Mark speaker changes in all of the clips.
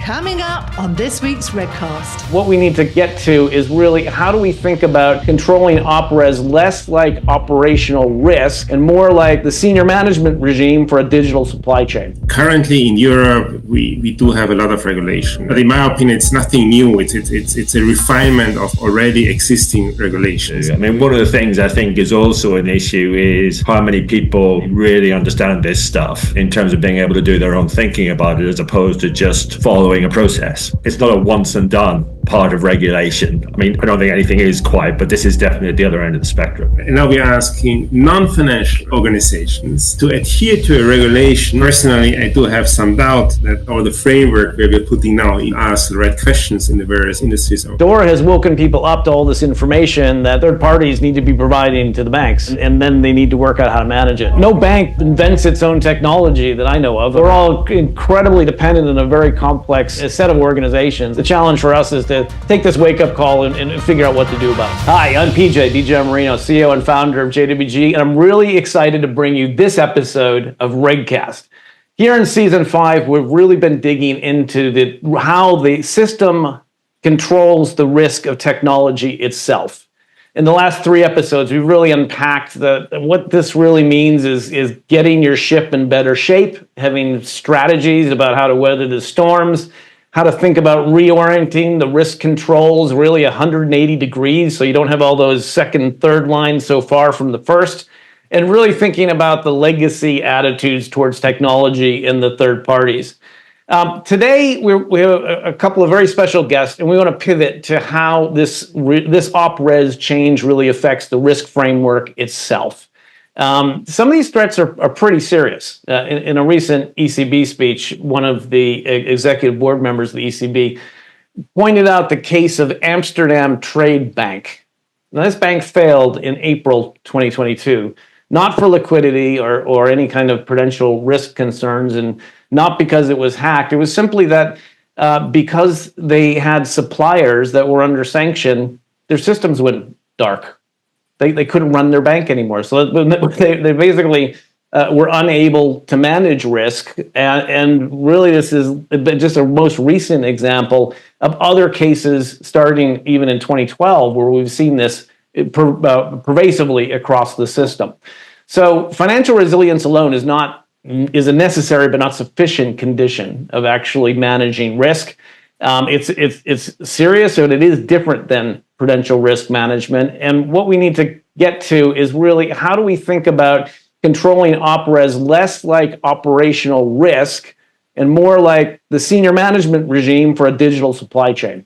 Speaker 1: Coming up on this week's RegCast.
Speaker 2: What we need to get to is really how do we think about controlling OpRes less like operational risk and more like the senior management regime for a digital supply chain?
Speaker 3: Currently in Europe, we do have a lot of regulation. But in my opinion, it's nothing new. It's a refinement of already existing regulations.
Speaker 4: I mean, one of the things I think is also an issue is how many people really understand this stuff in terms of being able to do their own thinking about it as opposed to just following a process. It's not a once and done part of regulation. I mean, I don't think anything is quite, but this is definitely at the other end of the spectrum.
Speaker 3: And now we are asking non-financial organizations to adhere to a regulation. Personally, I do have some doubt that all the framework where we're putting now asks the right questions in the various industries.
Speaker 2: DORA has woken people up to all this information that third parties need to be providing to the banks, and then they need to work out how to manage it. No bank invents its own technology that I know of. They're all incredibly dependent on a very complex set of organizations. The challenge for us is to take this wake-up call and figure out what to do about it. Hi, I'm PJ Di Giammarino, CEO and founder of JWG, and I'm really excited to bring you this episode of RegCast. Here in Season 5, we've really been digging into how the system controls the risk of technology itself. In the last 3 episodes, we've really unpacked what this really means is getting your ship in better shape, having strategies about how to weather the storms, how to think about reorienting the risk controls really 180 degrees so you don't have all those second and third lines so far from the first, and really thinking about the legacy attitudes towards technology and the third parties. Today, we have a couple of very special guests, and we want to pivot to how this OpRes change really affects the risk framework itself. Some of these threats are pretty serious. In a recent ECB speech, one of the executive board members of the ECB pointed out the case of Amsterdam Trade Bank. Now, this bank failed in April 2022, not for liquidity or any kind of prudential risk concerns, and not because it was hacked. It was simply that because they had suppliers that were under sanction, their systems went dark. They couldn't run their bank anymore. So they basically were unable to manage risk. And really, this is just a most recent example of other cases starting even in 2012, where we've seen this pervasively across the system. So financial resilience alone is a necessary but not sufficient condition of actually managing risk. It's serious, and it is different than prudential risk management. And what we need to get to is really how do we think about controlling OpRes less like operational risk and more like the senior management regime for a digital supply chain.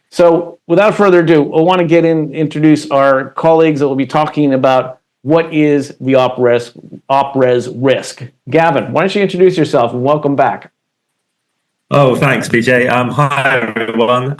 Speaker 2: So without further ado, I want to introduce our colleagues that will be talking about what is the OpRes risk. Gavin, why don't you introduce yourself and welcome back.
Speaker 4: Oh, thanks, PJ. Hi, everyone.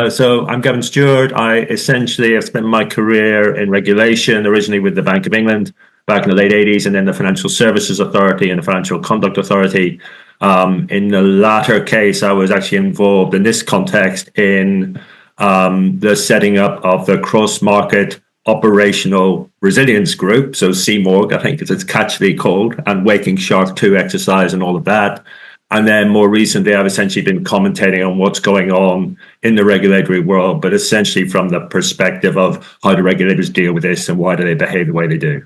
Speaker 4: So I'm Gavin Stewart. I essentially have spent my career in regulation, originally with the Bank of England back in the late 80s, and then the Financial Services Authority and the Financial Conduct Authority. In the latter case, I was actually involved in this context in the setting up of the cross-market operational resilience group, so CMORG, I think it's catchily called, and Waking Shark 2 exercise and all of that. And then more recently, I've essentially been commentating on what's going on in the regulatory world, but essentially from the perspective of how do regulators deal with this and why do they behave the way they do.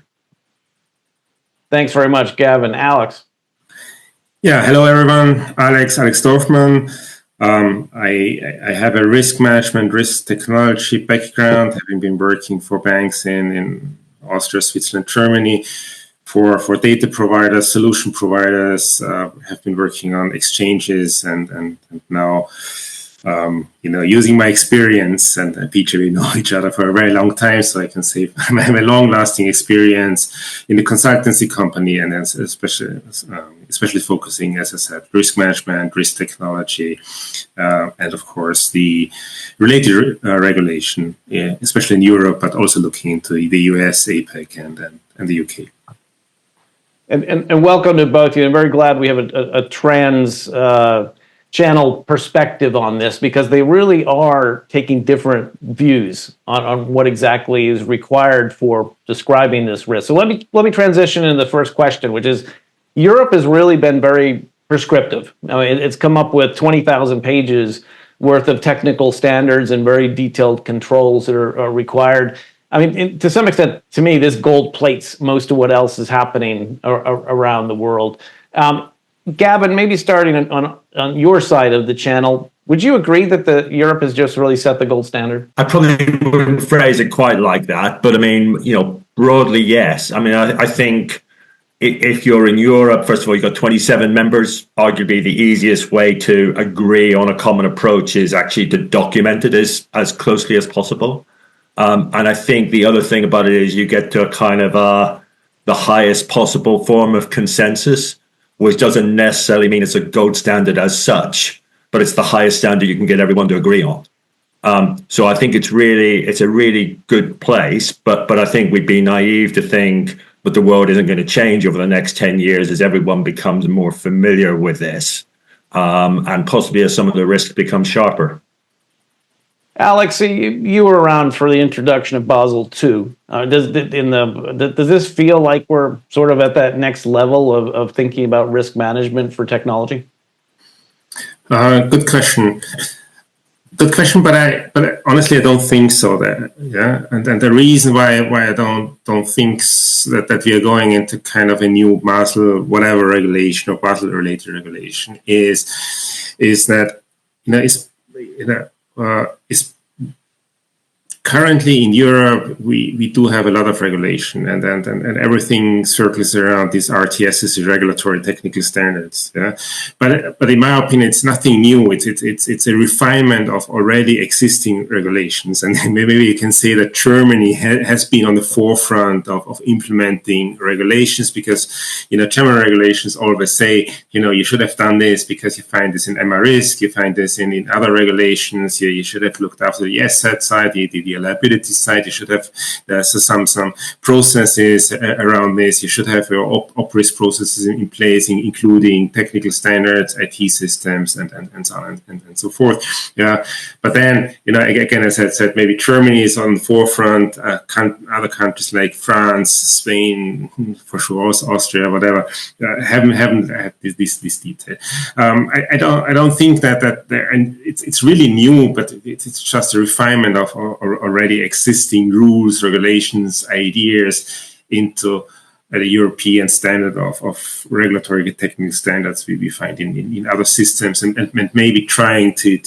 Speaker 2: Thanks very much, Gavin. Alex.
Speaker 3: Yeah, hello, everyone. Alex Dorfman. I have a risk management, risk technology background, having been working for banks in Austria, Switzerland, Germany. For data providers, solution providers, have been working on exchanges and now, using my experience, and PJ, we know each other for a very long time, so I can say I have a long-lasting experience in the consultancy company, and then especially focusing, as I said, risk management, risk technology, and of course the related regulation, especially in Europe, but also looking into the US, APEC, and the UK.
Speaker 2: And welcome to both of you. I'm very glad we have a trans channel perspective on this, because they really are taking different views on what exactly is required for describing this risk. So let me transition into the first question, which is Europe has really been very prescriptive. I mean, it's come up with 20,000 pages worth of technical standards and very detailed controls that are required. I mean, to some extent, to me, this gold plates most of what else is happening around the world. Gavin, maybe starting on your side of the channel, would you agree that Europe has just really set the gold standard?
Speaker 4: I probably wouldn't phrase it quite like that, but I mean, broadly, yes. I mean, I think if you're in Europe, first of all, you've got 27 members. Arguably, the easiest way to agree on a common approach is actually to document it as closely as possible. And I think the other thing about it is you get to a kind of the highest possible form of consensus, which doesn't necessarily mean it's a gold standard as such, but it's the highest standard you can get everyone to agree on. So I think it's a really good place, but I think we'd be naive to think that the world isn't going to change over the next 10 years as everyone becomes more familiar with this, and possibly as some of the risks become sharper.
Speaker 2: Alex, you were around for the introduction of Basel II. Does this feel like we're sort of at that next level of thinking about risk management for technology?
Speaker 3: Good question. Good question, but honestly I don't think so. And the reason why I don't think that we are going into kind of a new Basel whatever regulation or Basel related regulation is that is currently in Europe we do have a lot of regulation and everything circles around these RTSs, regulatory technical standards. Yeah, but in my opinion, it's nothing new. It's a refinement of already existing regulations, and maybe you can say that Germany has been on the forefront of implementing regulations because German regulations always say you should have done this because you find this in MRISC, you find this in other regulations. You should have looked after the asset side, the liability side. You should have some processes around this. You should have your OpRes processes in place, including technical standards, IT systems, and so on and so forth. Yeah, but then again, as I said, maybe Germany is on the forefront. Other countries like France, Spain, for sure, Austria, whatever, haven't had this detail. I don't think that and it's really new, but it's just a refinement of already existing rules, regulations, ideas into the European standard of regulatory technical standards we find in other systems, and maybe trying to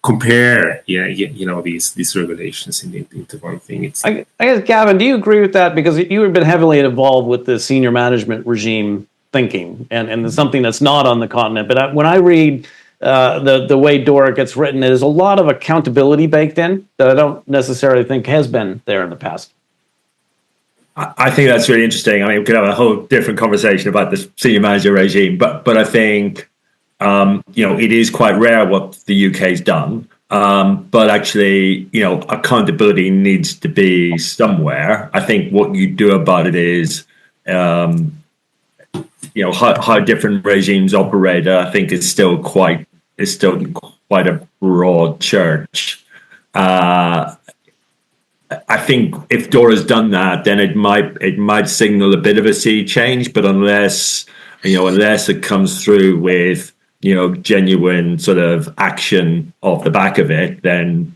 Speaker 3: compare these regulations into one thing.
Speaker 2: I guess, Gavin, do you agree with that? Because you have been heavily involved with the senior management regime thinking, and it's something that's not on the continent. But when I read the way DORA gets written, there's a lot of accountability baked in that I don't necessarily think has been there in the past.
Speaker 4: I think that's really interesting. I mean, we could have a whole different conversation about the senior manager regime, but I think it is quite rare what the UK's done. But actually, accountability needs to be somewhere. I think what you do about it is, how different regimes operate. I think is still quite a broad church. I think if DORA's done that, then it might signal a bit of a sea change. But unless it comes through with genuine sort of action off the back of it, then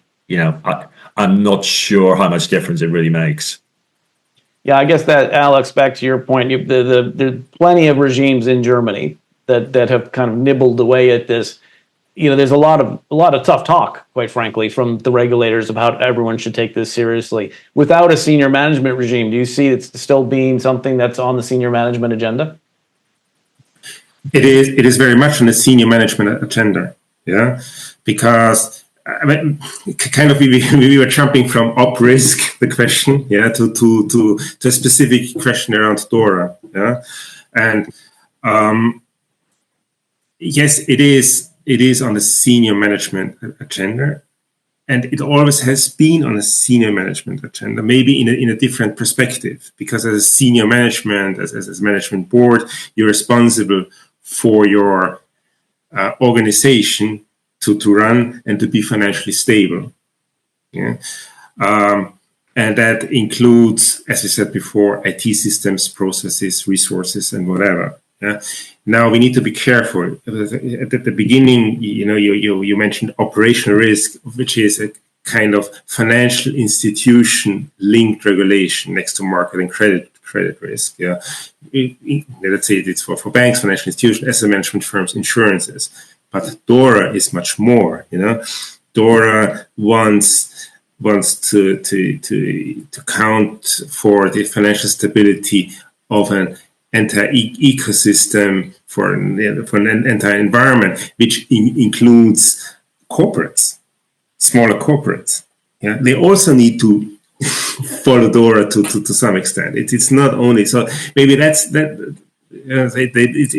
Speaker 4: I'm not sure how much difference it really makes.
Speaker 2: Yeah, I guess that, Alex, back to your point, there's plenty of regimes in Germany that have kind of nibbled away at this. There's a lot of tough talk, quite frankly, from the regulators about how everyone should take this seriously. Without a senior management regime, do you see it still being something that's on the senior management agenda?
Speaker 3: It is very much on the senior management agenda, yeah, because kind of we were jumping from OpRes, the question, yeah, to a specific question around DORA, yeah, and yes, it is on the senior management agenda, and it always has been on a senior management agenda, maybe in a different perspective, because as a senior management, as management board, you're responsible for your organization to run and to be financially stable. Yeah. And that includes, as I said before, IT systems, processes, resources, and whatever. Yeah. Now we need to be careful. At the beginning, you mentioned operational risk, which is a kind of financial institution linked regulation next to market and credit risk. Yeah. Let's say it's for banks, financial institutions, asset management firms, insurances. But DORA is much more. DORA wants to count for the financial stability of an entire ecosystem, for an entire environment, which includes corporates, smaller corporates. Yeah, they also need to follow DORA to some extent. It's not only so. Maybe that's that.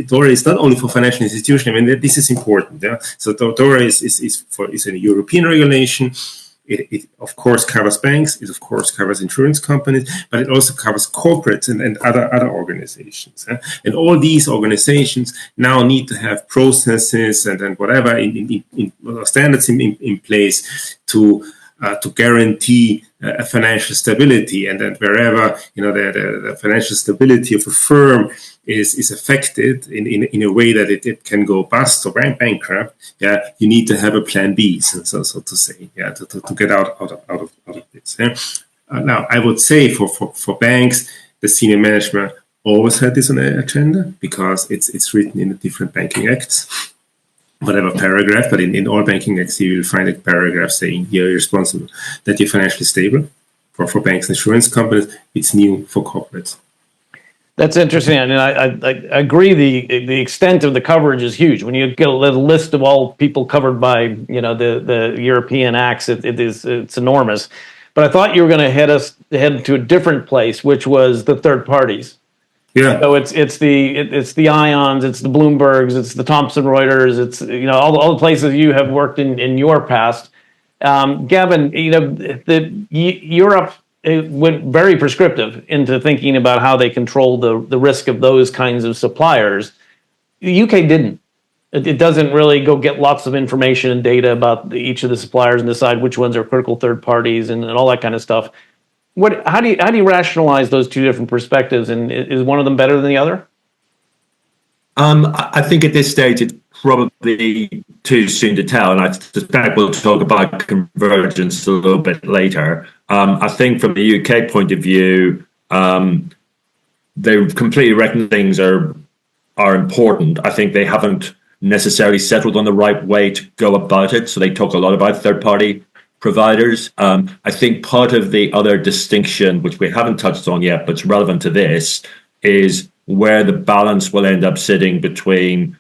Speaker 3: DORA is not only for financial institutions. I mean, this is important. Yeah? So DORA is a European regulation. It of course covers banks. It of course covers insurance companies, but it also covers corporates and other organizations. Yeah? And all these organizations now need to have processes and whatever in standards in place to guarantee financial stability, and that wherever the financial stability of a firm is affected in a way that it can go bust or bankrupt, yeah, you need to have a plan B, so to say, yeah, to get out of this. Yeah? Now, I would say for banks, the senior management always had this on their agenda because it's written in the different banking acts. Whatever paragraph, but in all banking acts, you will find a paragraph saying you're responsible, that you're financially stable for banks and insurance companies. It's new for corporates.
Speaker 2: That's interesting. I mean, I agree. The extent of the coverage is huge. When you get a list of all people covered by the European acts, it's enormous. But I thought you were going to head to a different place, which was the third parties.
Speaker 3: Yeah.
Speaker 2: So it's the Ions, it's the Bloombergs, it's the Thomson Reuters, it's all the places you have worked in your past. Gavin, Europe went very prescriptive into thinking about how they control the risk of those kinds of suppliers. The UK didn't. It doesn't really go get lots of information and data about each of the suppliers and decide which ones are critical third parties and all that kind of stuff. How do you rationalize those two different perspectives, and is one of them better than the other?
Speaker 4: I think at this stage it's probably too soon to tell, and I suspect we'll talk about convergence a little bit later. I think from the UK point of view, they completely reckon things are important. I think they haven't necessarily settled on the right way to go about it, so they talk a lot about third-party providers. I think part of the other distinction, which we haven't touched on yet, but it's relevant to this, is where the balance will end up sitting between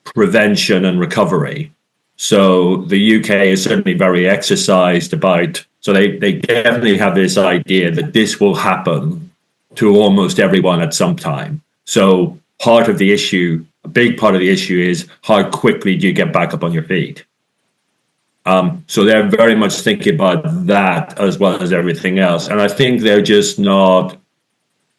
Speaker 4: prevention and recovery. So the UK is certainly very exercised about, so they definitely have this idea that this will happen to almost everyone at some time. So part of the issue, a big part of the issue is how quickly do you get back up on your feet? So they're very much thinking about that as well as everything else. And I think they're just not,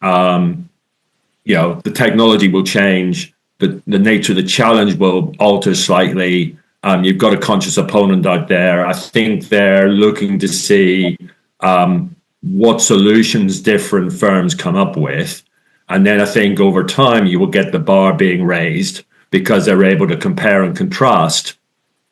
Speaker 4: the technology will change, the nature of the challenge will alter slightly. You've got a conscious opponent out there. I think they're looking to see what solutions different firms come up with. And then I think over time you will get the bar being raised because they're able to compare and contrast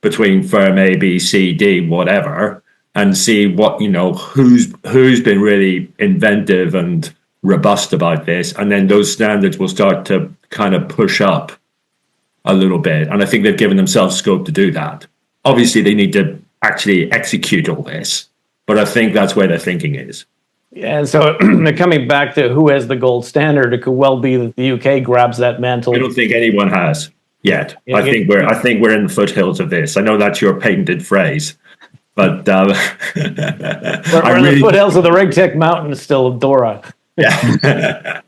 Speaker 4: between firm A, B, C, D, whatever, and see what, who's been really inventive and robust about this. And then those standards will start to kind of push up a little bit. And I think they've given themselves scope to do that. Obviously, they need to actually execute all this, but I think that's where their thinking is.
Speaker 2: Yeah, and so coming back to who has the gold standard, it could well be that the UK grabs that mantle.
Speaker 4: I don't think anyone has yet. I think we're in the foothills of this. I know that's your patented phrase, but
Speaker 2: we're in the foothills of the RegTech mountains still of DORA.
Speaker 4: Yeah,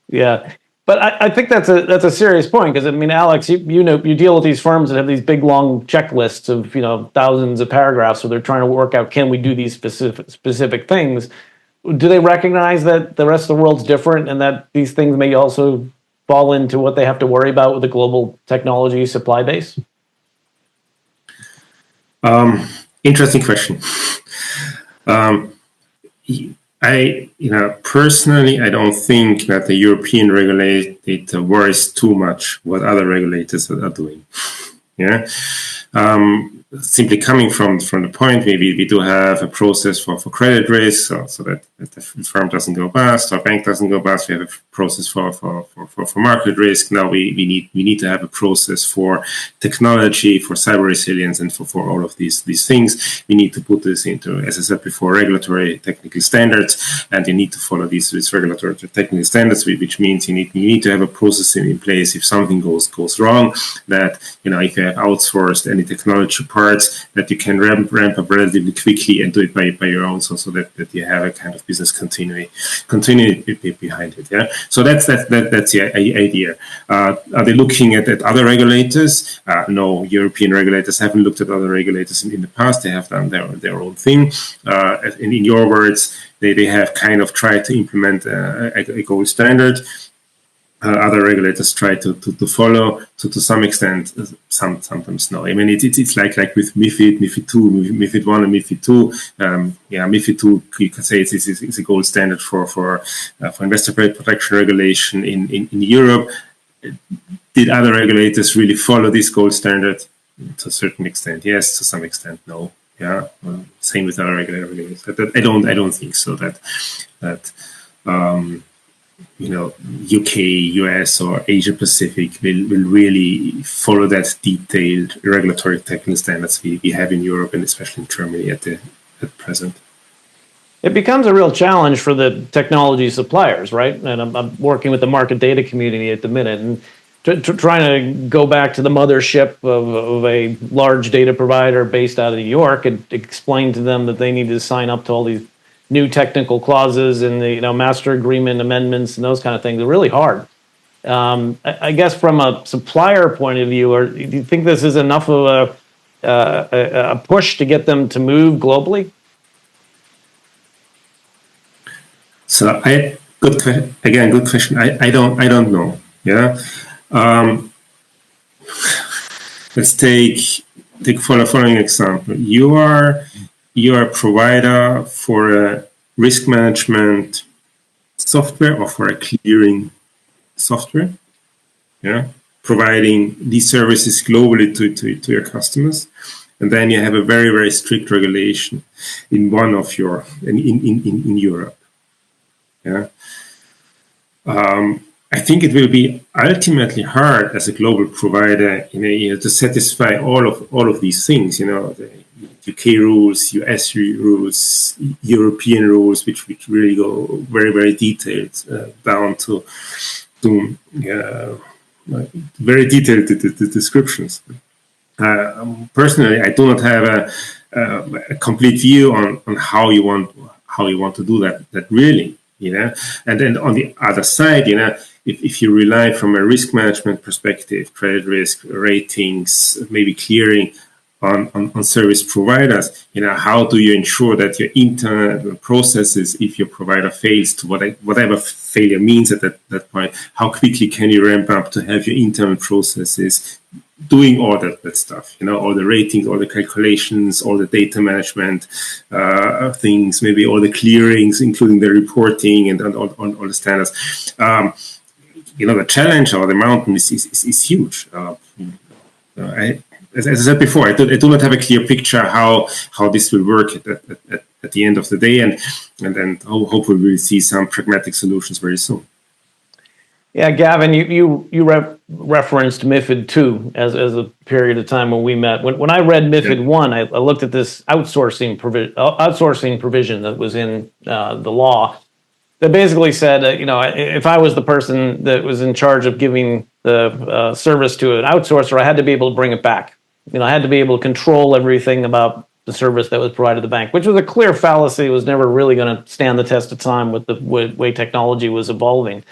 Speaker 2: yeah. But I think that's a serious point because I mean, Alex, you deal with these firms that have these big long checklists of thousands of paragraphs where they're trying to work out, can we do these specific things? Do they recognize that the rest of the world's different and that these things may also fall into what they have to worry about with the global technology supply base?
Speaker 3: Interesting question. Personally, I don't think that the European regulator worries too much what other regulators are doing. Yeah. Simply coming from the point, maybe we do have a process for credit risk, so that the firm doesn't go bust or bank doesn't go bust. We have a process for market risk. Now we need to have a process for technology, for cyber resilience, and for all of these things. We need to put this into, as I said before, regulatory technical standards, and you need to follow these regulatory technical standards, which means you need to have a process in place if something goes wrong. That if you have outsourced any technology parts, that you can ramp up relatively quickly and do it by your own, so that you have a kind of business continuity behind it. Yeah. So that's the idea. Are they looking at other regulators? No, European regulators haven't looked at other regulators in the past. They have done their own thing. In your words, they have kind of tried to implement a gold standard. Other regulators try to follow to some extent. Sometimes no. I mean, it's like with MiFID 2, MiFID 1 and MiFID 2. MiFID 2, you can say it's a gold standard for investor protection regulation in Europe. Did other regulators really follow this gold standard? To a certain extent, yes. To some extent, no. Yeah. Same with other regulators. I don't think so. UK, US, or Asia Pacific will really follow that detailed regulatory technical standards we have in Europe and especially in Germany at present.
Speaker 2: It becomes a real challenge for the technology suppliers, right? And I'm working with the market data community at the minute, and trying to go back to the mothership of a large data provider based out of New York and explain to them that they need to sign up to all these new technical clauses and the master agreement amendments and those kind of things are really hard. I guess from a supplier point of view, do you think this is enough of a push to get them to move globally?
Speaker 3: So good question. I don't know. Yeah. Let's take following example. You are a provider for a risk management software or for a clearing software, yeah, providing these services globally to your customers, and then you have a very, very strict regulation in one of your in Europe. Yeah. I think it will be ultimately hard as a global provider, to satisfy all of these things. The UK rules, US rules, European rules, which really go very, very detailed down to very detailed descriptions. Personally, I do not have a complete view on how you want to do that really. And then on the other side, if you rely from a risk management perspective, credit risk, ratings, maybe clearing on service providers, how do you ensure that your internal processes, if your provider fails to whatever failure means at that point, how quickly can you ramp up to have your internal processes doing all that stuff, all the ratings, all the calculations, all the data management things, maybe all the clearings, including the reporting and all the standards. The challenge or the mountain is huge. As I said before, I do not have a clear picture how this will work at the end of the day, and then hopefully we'll see some pragmatic solutions very soon.
Speaker 2: Yeah, Gavin, you referenced MiFID 2 as a period of time when we met. When I read MiFID 1, I looked at this outsourcing provision that was in the law that basically said, if I was the person that was in charge of giving the service to an outsourcer, I had to be able to bring it back. I had to be able to control everything about the service that was provided to the bank, which was a clear fallacy. It was never really going to stand the test of time with the way technology was evolving.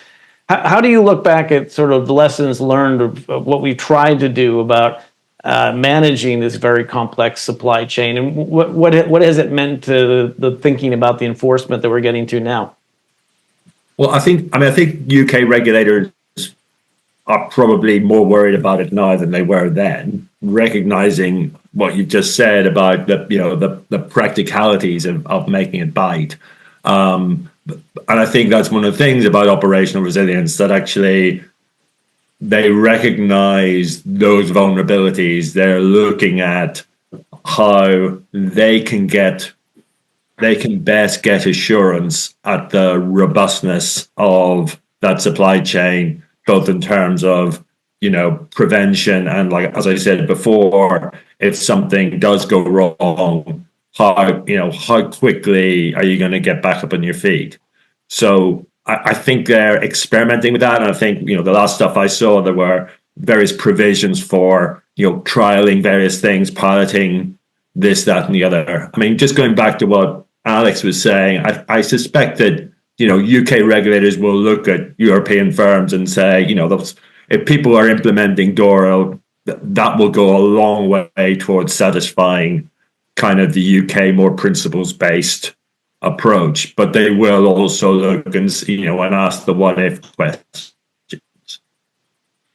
Speaker 2: How do you look back at sort of the lessons learned of what we tried to do about managing this very complex supply chain, and what has it meant to the thinking about the enforcement that we're getting to now?
Speaker 4: Well, I think UK regulators are probably more worried about it now than they were then, recognizing what you just said about the practicalities of making it bite. And I think that's one of the things about operational resilience, that actually they recognize those vulnerabilities. They're looking at how they can best get assurance at the robustness of that supply chain, both in terms of, prevention and, like, as I said before, if something does go wrong, how quickly are you going to get back up on your feet? So I think they're experimenting with that. And I think, the last stuff I saw, there were various provisions for, trialing various things, piloting this, that, and the other. I mean, just going back to what Alex was saying, I suspect that, UK regulators will look at European firms and say, if people are implementing DORA, that will go a long way towards satisfying kind of the UK more principles-based approach. But they will also look and and ask the what-if questions,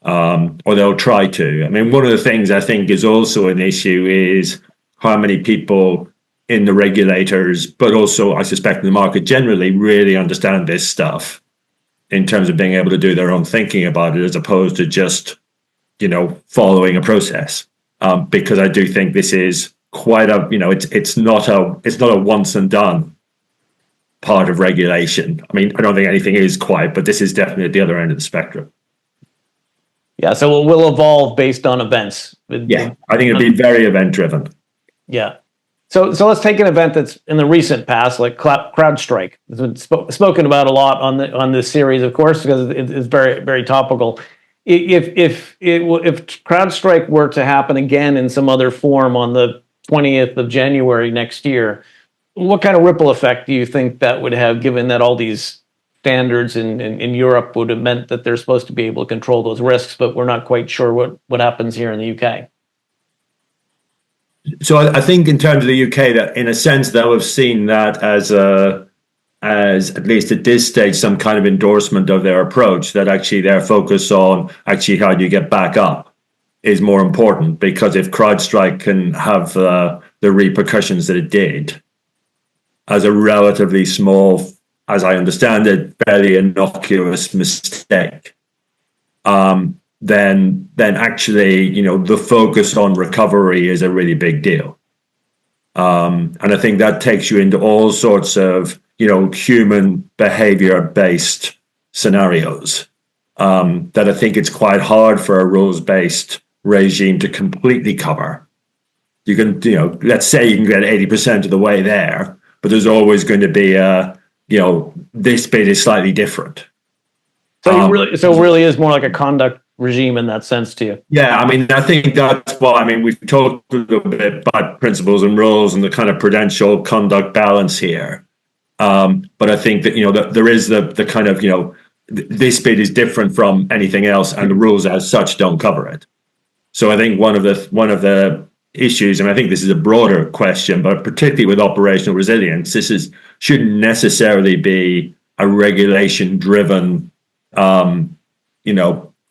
Speaker 4: or they'll try to. I mean, one of the things I think is also an issue is how many people in the regulators, but also I suspect in the market generally, really understand this stuff in terms of being able to do their own thinking about it, as opposed to just, following a process. Because I do think this is quite a, it's not a once and done part of regulation. I mean, I don't think anything is quite, but this is definitely at the other end of the spectrum.
Speaker 2: Yeah, so it will evolve based on events.
Speaker 4: Yeah, I think it'll be very event driven.
Speaker 2: Yeah. So let's take an event that's in the recent past, like CrowdStrike. It's been spoken about a lot on this series, of course, because it's very, very topical. If CrowdStrike were to happen again in some other form on the 20th of January next year, what kind of ripple effect do you think that would have, given that all these standards in Europe would have meant that they're supposed to be able to control those risks, but we're not quite sure what happens here in the UK?
Speaker 4: So I think in terms of the UK, that in a sense they'll have seen that as at least at this stage, some kind of endorsement of their approach, that actually their focus on actually how do you get back up is more important, because if CrowdStrike can have the repercussions that it did as a relatively small, as I understand it, fairly innocuous mistake, then actually, the focus on recovery is a really big deal. And I think that takes you into all sorts of, human behavior-based scenarios that I think it's quite hard for a rules-based regime to completely cover. You can, let's say you can get 80% of the way there, but there's always going to be this bit is slightly different.
Speaker 2: So it really is more like a conduct regime in that sense to you.
Speaker 4: Yeah, I mean, I think that's what, I mean, we've talked a little bit about principles and rules and the kind of prudential conduct balance here. But I think that, that there is the kind of, this bit is different from anything else, and the rules as such don't cover it. So I think one of the issues, and I think this is a broader question, but particularly with operational resilience, shouldn't necessarily be a regulation driven,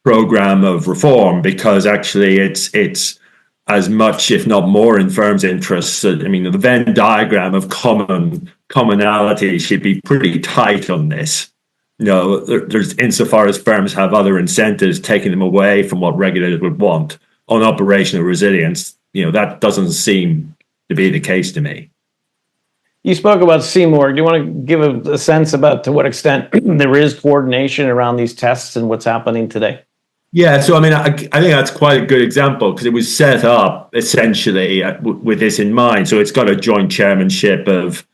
Speaker 4: program of reform, because actually it's as much, if not more, in firms' interests. I mean, the Venn diagram of commonality should be pretty tight on this. There's, insofar as firms have other incentives taking them away from what regulators would want on operational resilience, that doesn't seem to be the case to me.
Speaker 2: You spoke about Seymour. Do you want to give a sense about to what extent there is coordination around these tests and what's happening today?
Speaker 4: Yeah, so I mean, I think that's quite a good example, because it was set up essentially with this in mind. So it's got a joint chairmanship of,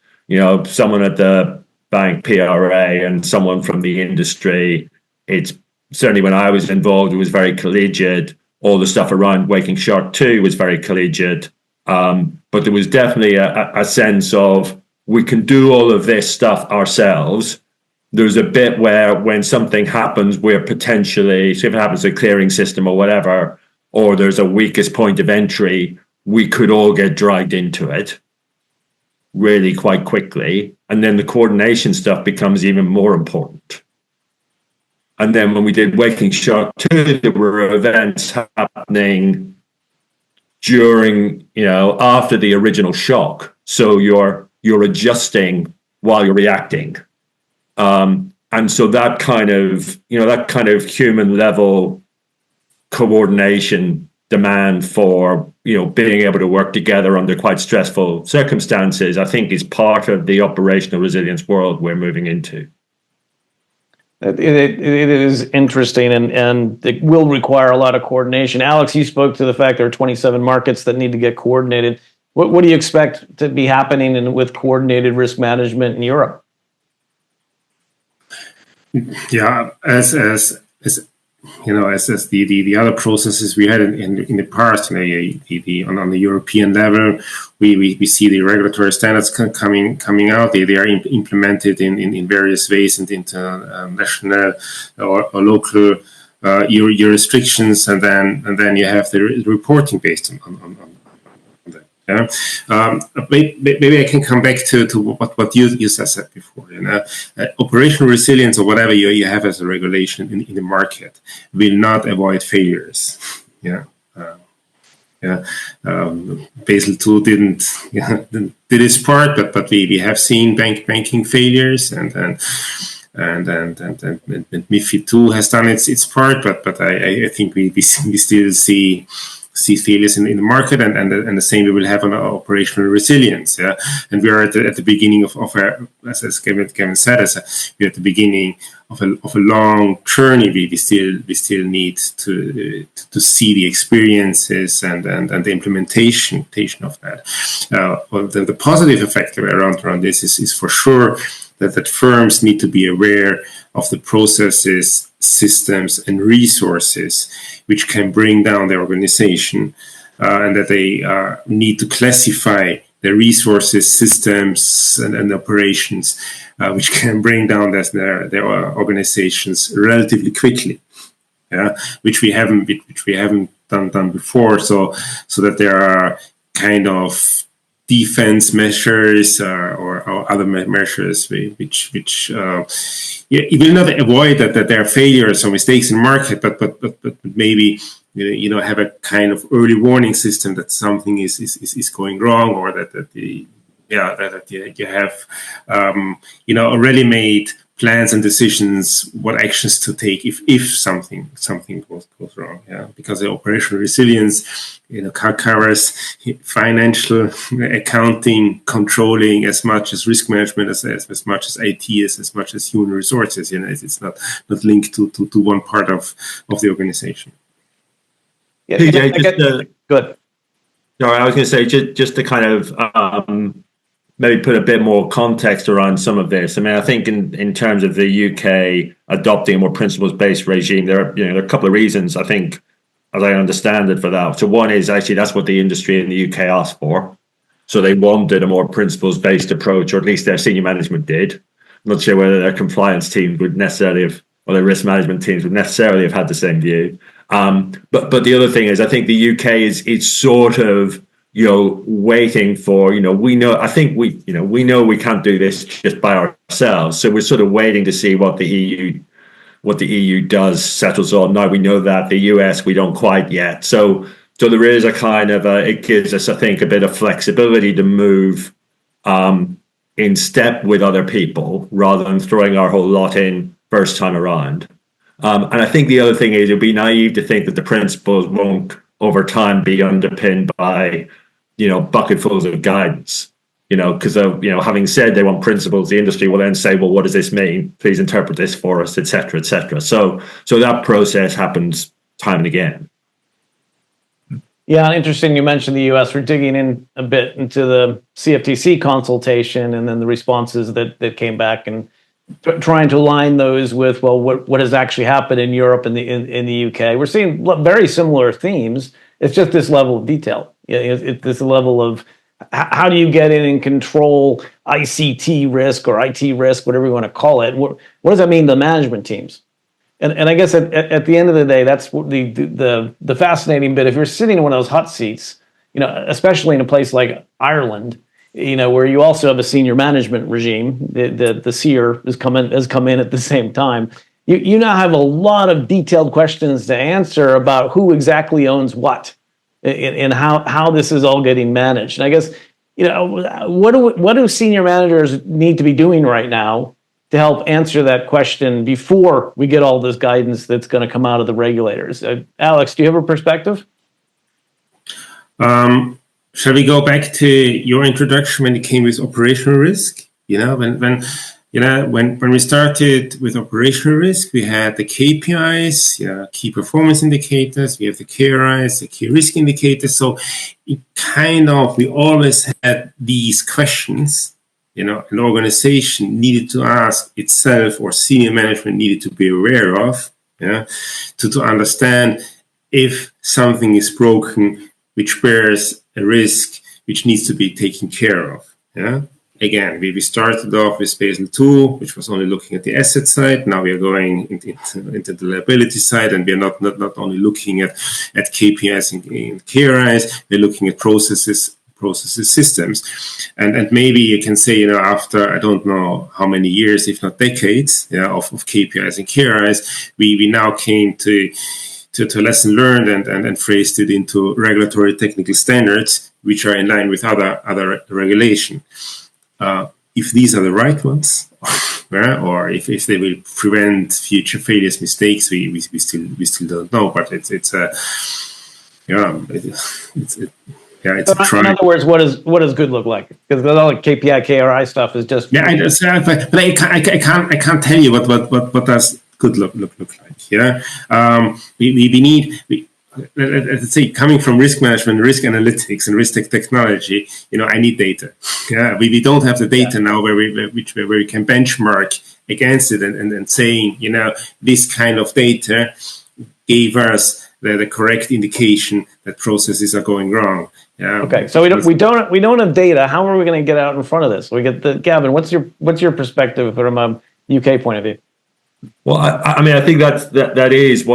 Speaker 4: someone at the bank PRA and someone from the industry. It's certainly, when I was involved, it was very collegiate. All the stuff around Waking Shark 2 was very collegiate. But there was definitely a sense of, we can do all of this stuff ourselves. There's a bit where when something happens, we're potentially, so if it happens to a clearing system or whatever, or there's a weakest point of entry, we could all get dragged into it really quite quickly. And then the coordination stuff becomes even more important. And then when we did Waking Shark 2, there were events happening during, after the original shock. So you're adjusting while you're reacting. And so that kind of human level coordination demand for, being able to work together under quite stressful circumstances, I think is part of the operational resilience world we're moving into.
Speaker 2: It is interesting, and it will require a lot of coordination. Alex, you spoke to the fact there are 27 markets that need to get coordinated. What do you expect to be happening with coordinated risk management in Europe?
Speaker 3: Yeah, as the other processes we had in the past, on the European level, we see the regulatory standards coming out. They are implemented in various ways into national or local jurisdictions, and then you have the reporting based on that. Yeah. Maybe I can come back to what you said before. Operational resilience, or whatever you have as a regulation in the market, will not avoid failures. Yeah. Basel II did its part, but we have seen banking failures, and MiFID II has done its part, but I think we still see failures in the market, and the same we will have on operational resilience. Yeah, and we are at the beginning of as Gavin said, we're at the beginning of a long journey. We still need to see the experiences and the implementation of that. Well, the positive effect around this is for sure that firms need to be aware of the processes, systems, and resources which can bring down their organization, and that they need to classify the resources, systems, and operations which can bring down their organizations relatively quickly. Yeah, which we haven't done before. So that there are kind of defense measures or other measures which it will not avoid that there are failures or mistakes in the market, but maybe have a kind of early warning system that something is going wrong, or that you have already made plans and decisions, what actions to take if something goes wrong. Yeah, because the operational resilience covers financial, accounting, controlling, as much as risk management, as much as IT, as much as human resources. It's not linked to one part of the organization.
Speaker 2: Yeah,
Speaker 4: PJ,
Speaker 2: good.
Speaker 4: No, I was going to say just to kind of maybe put a bit more context around some of this. I mean, I think in terms of the UK adopting a more principles-based regime, there are a couple of reasons, I think, as I understand it, for that. So one is actually that's what the industry in the UK asked for. So they wanted a more principles-based approach, or at least their senior management did. I'm not sure whether their compliance teams would necessarily have, or their risk management teams would necessarily have had the same view. But the other thing is, I think the UK is sort of waiting for, we know we can't do this just by ourselves. So we're sort of waiting to see what the EU does, settles on. Now we know that the US, we don't quite yet. So there is a kind of, it gives us, I think, a bit of flexibility to move in step with other people rather than throwing our whole lot in first time around. And I think the other thing is it'd be naive to think that the principles won't over time be underpinned by bucketfuls of guidance, because having said they want principles, the industry will then say, well, what does this mean? Please interpret this for us, etc., etc. So that process happens time and again.
Speaker 2: Yeah, interesting. You mentioned the U.S. We're digging in a bit into the CFTC consultation and then the responses that came back, and trying to align those with what has actually happened in Europe and in the UK. We're seeing very similar themes. It's just this level of detail. It's this level of how do you get in and control ICT risk or IT risk, whatever you want to call it. What does that mean to the management teams? And I guess at the end of the day, that's the fascinating bit. If you're sitting in one of those hot seats, especially in a place like Ireland, where you also have a senior management regime, the SEER has come in at the same time. You now have a lot of detailed questions to answer about who exactly owns what and how this is all getting managed. And I guess what do senior managers need to be doing right now to help answer that question before we get all this guidance that's going to come out of the regulators? Alex, do you have a perspective?
Speaker 3: Shall we go back to your introduction when it came with operational risk? When we started with operational risk, we had the KPIs, key performance indicators. We have the KRIs, the key risk indicators. So we always had these questions. An organization needed to ask itself, or senior management needed to be aware of, to understand if something is broken, which bears a risk which needs to be taken care of. Again, we started off with Basel II, which was only looking at the asset side. Now we are going into the liability side, and we are not only looking at KPIs and KRIs, we're looking at processes, systems. And maybe you can say, after I don't know how many years, if not decades, of KPIs and KRIs, we now came to lesson learned and phrased it into regulatory technical standards, which are in line with other regulation. If these are the right ones, or if they will prevent future failures, mistakes, we still don't know. But it's a
Speaker 2: In other words, what does good look like? Because all the KPI, KRI stuff is just
Speaker 3: but I can't tell you what does good look like. We need. Let's say, coming from risk management, risk analytics, and risk technology, I need data. We don't have the data now where we can benchmark against it and saying, this kind of data gave us the correct indication that processes are going wrong.
Speaker 2: Okay, so we don't have data. How are we going to get out in front of this? Gavin, what's your perspective from a UK point of view?
Speaker 4: Well, I think that is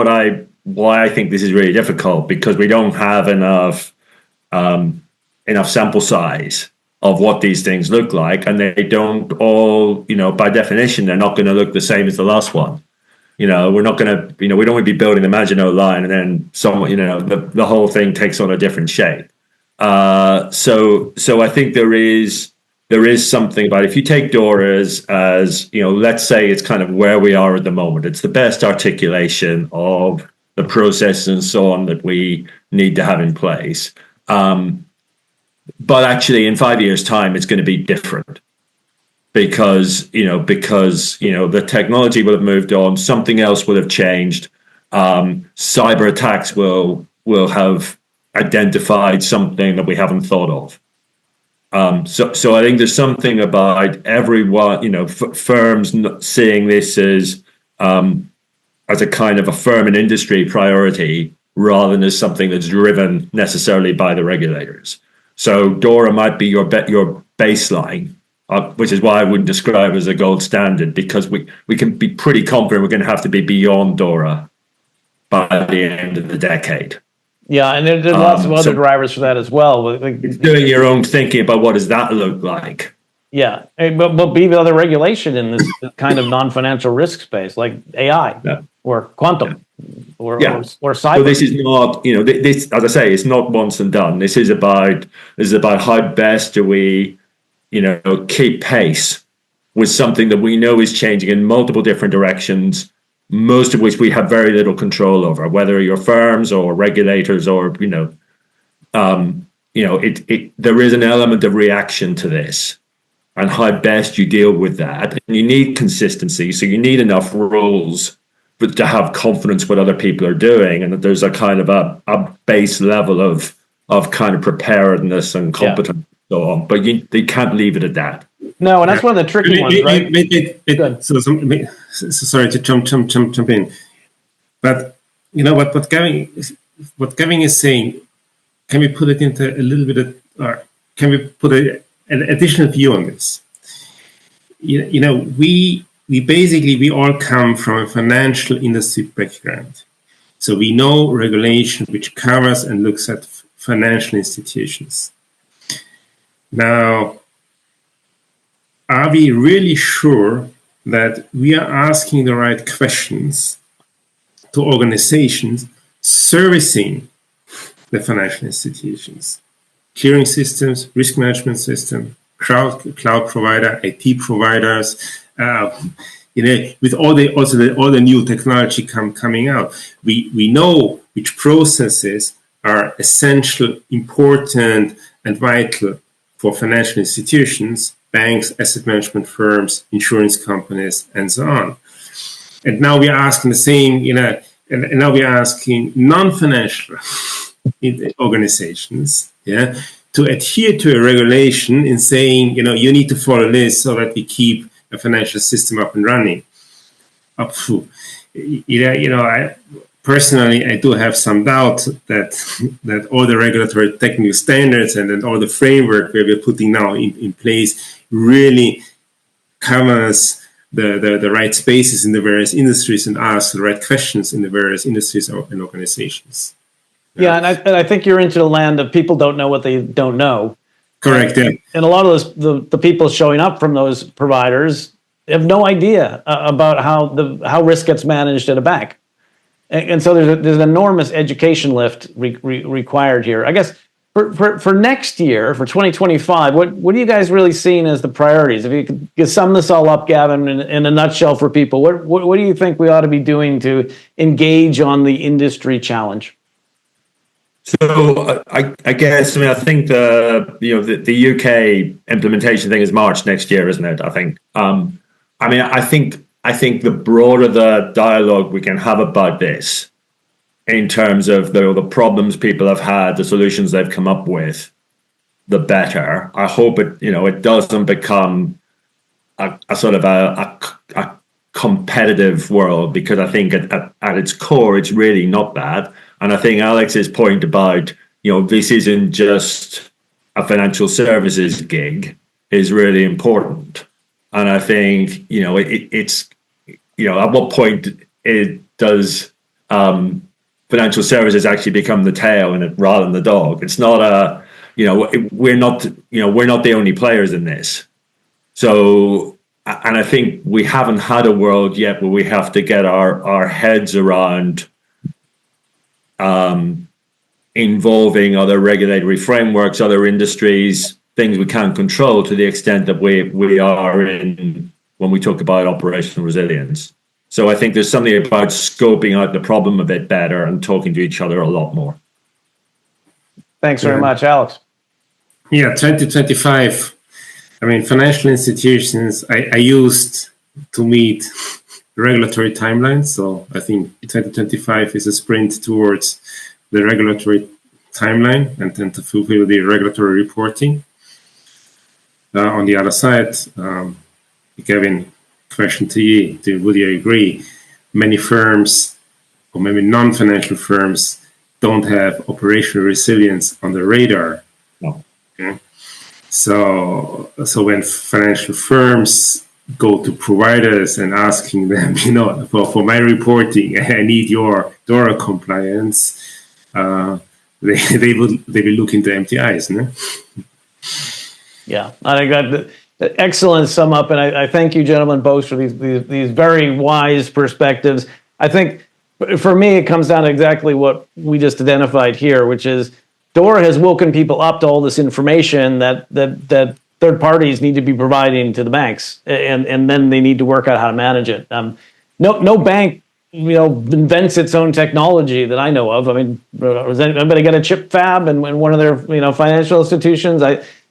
Speaker 4: why I think this is really difficult, because we don't have enough sample size of what these things look like, and they don't all, by definition, they're not going to look the same as the last one. We're not going to, we don't want to be building the Maginot Line and then the whole thing takes on a different shape. So I think there is something about, if you take DORAs as, let's say it's kind of where we are at the moment, it's the best articulation of the process and so on that we need to have in place. But actually in 5 years' time, it's going to be different because the technology will have moved on, something else will have changed. Cyber attacks will have identified something that we haven't thought of. So I think there's something about everyone, firms seeing this as a kind of a firm and industry priority rather than as something that's driven necessarily by the regulators. So DORA might be your baseline, which is why I wouldn't describe it as a gold standard, because we can be pretty confident we're going to have to be beyond DORA by the end of the decade.
Speaker 2: Yeah, and there's lots of other drivers for that as well.
Speaker 4: Doing your own thinking about what does that look like.
Speaker 2: Yeah, but be the other regulation in this kind of non-financial risk space, like AI or quantum or cyber.
Speaker 4: So this is not, this, as I say, it's not once and done. This is about how best do we, keep pace with something that we know is changing in multiple different directions, most of which we have very little control over, whether you're firms or regulators or, there is an element of reaction to this. And how best you deal with that. And you need consistency. So you need enough rules to have confidence what other people are doing, and that there's a kind of a base level of kind of preparedness and competence and so on. But you can't leave it at that.
Speaker 2: No, and that's one of the tricky ones, right?
Speaker 3: So sorry to jump in. But what Gavin is saying, can we put it into a little bit of, or can we put an additional view on this? We all come from a financial industry background. So we know regulation which covers and looks at financial institutions. Now, are we really sure that we are asking the right questions to organizations servicing the financial institutions? clearing systems, risk management system, cloud provider, IT providers, with all the new technology coming out, we know which processes are essential, important, and vital for financial institutions, banks, asset management firms, insurance companies, and so on. And now we are asking the same, and now we are asking non-financial organizations, to adhere to a regulation in saying, you need to follow this so that we keep a financial system up and running. Personally, I do have some doubt that all the regulatory technical standards and then all the framework that we're putting now in place really covers the right spaces in the various industries and asks the right questions in the various industries and organizations.
Speaker 2: Yeah, and I think you're into the land of people don't know what they don't know.
Speaker 3: Correct, yeah.
Speaker 2: And a lot of the people showing up from those providers have no idea about how risk gets managed at a bank. And so there's an enormous education lift required here. I guess for next year, for 2025, what are you guys really seeing as the priorities? If you could sum this all up, Gavin, in a nutshell for people, what do you think we ought to be doing to engage on the industry challenge?
Speaker 4: So I guess I think the UK implementation thing is March next year, isn't it? I think. I think the broader the dialogue we can have about this, in terms of the problems people have had, the solutions they've come up with, the better. I hope it doesn't become a sort of a competitive world, because I think at its core it's really not that. And I think Alex's point about this isn't just a financial services gig is really important. And I think it's at what point does financial services actually become the tail rather than the dog? It's not we're not the only players in this. So, and I think we haven't had a world yet where we have to get our heads around involving other regulatory frameworks, other industries, things we can't control, to the extent that we are in when we talk about operational resilience. So I think there's something about scoping out the problem a bit better and talking to each other a lot more.
Speaker 2: Thanks very much, Alex.
Speaker 3: Yeah, 2025. Financial institutions, I used to meet regulatory timelines. So I think 2025 is a sprint towards the regulatory timeline and then to fulfill the regulatory reporting. On the other side, Gavin, question to you. Would you agree? Many firms, or maybe non-financial firms, don't have operational resilience on the radar.
Speaker 4: No.
Speaker 3: Okay? So when financial firms go to providers and asking them, for my reporting, I need your DORA compliance, they will look into empty eyes, no?
Speaker 2: Yeah, I think that excellent sum up, and I thank you, gentlemen, both for these very wise perspectives. I think for me, it comes down to exactly what we just identified here, which is DORA has woken people up to all this information that third parties need to be providing to the banks, and then they need to work out how to manage it. No bank invents its own technology that I know of. Does anybody got a chip fab in one of their financial institutions?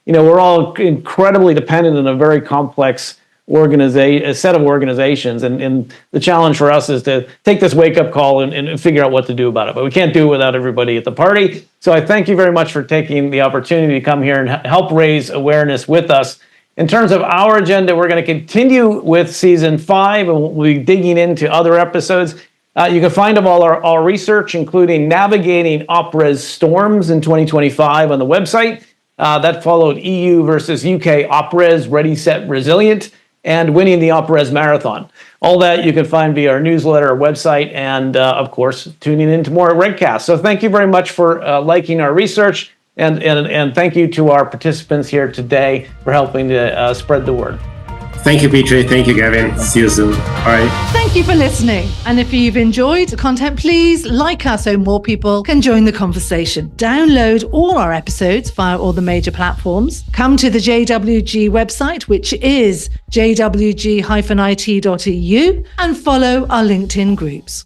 Speaker 2: We're all incredibly dependent on a very complex set of organizations, and the challenge for us is to take this wake-up call and figure out what to do about it. But we can't do it without everybody at the party. So I thank you very much for taking the opportunity to come here and help raise awareness with us. In terms of our agenda, we're going to continue with season 5, and we'll be digging into other episodes. You can find all our research, including navigating OpRes storms in 2025 on the website. That followed EU versus UK OpRes, Ready, Set, Resilient, and winning the OpRes Marathon. All that you can find via our newsletter, our website, and of course, tuning into more RegCast. So thank you very much for liking our research, and thank you to our participants here today for helping to spread the word.
Speaker 3: Thank you, PJ. Thank you, Gavin. See you soon. Bye.
Speaker 1: Thank you for listening. And if you've enjoyed the content, please like us so more people can join the conversation. Download all our episodes via all the major platforms. Come to the JWG website, which is jwg-it.eu, and follow our LinkedIn groups.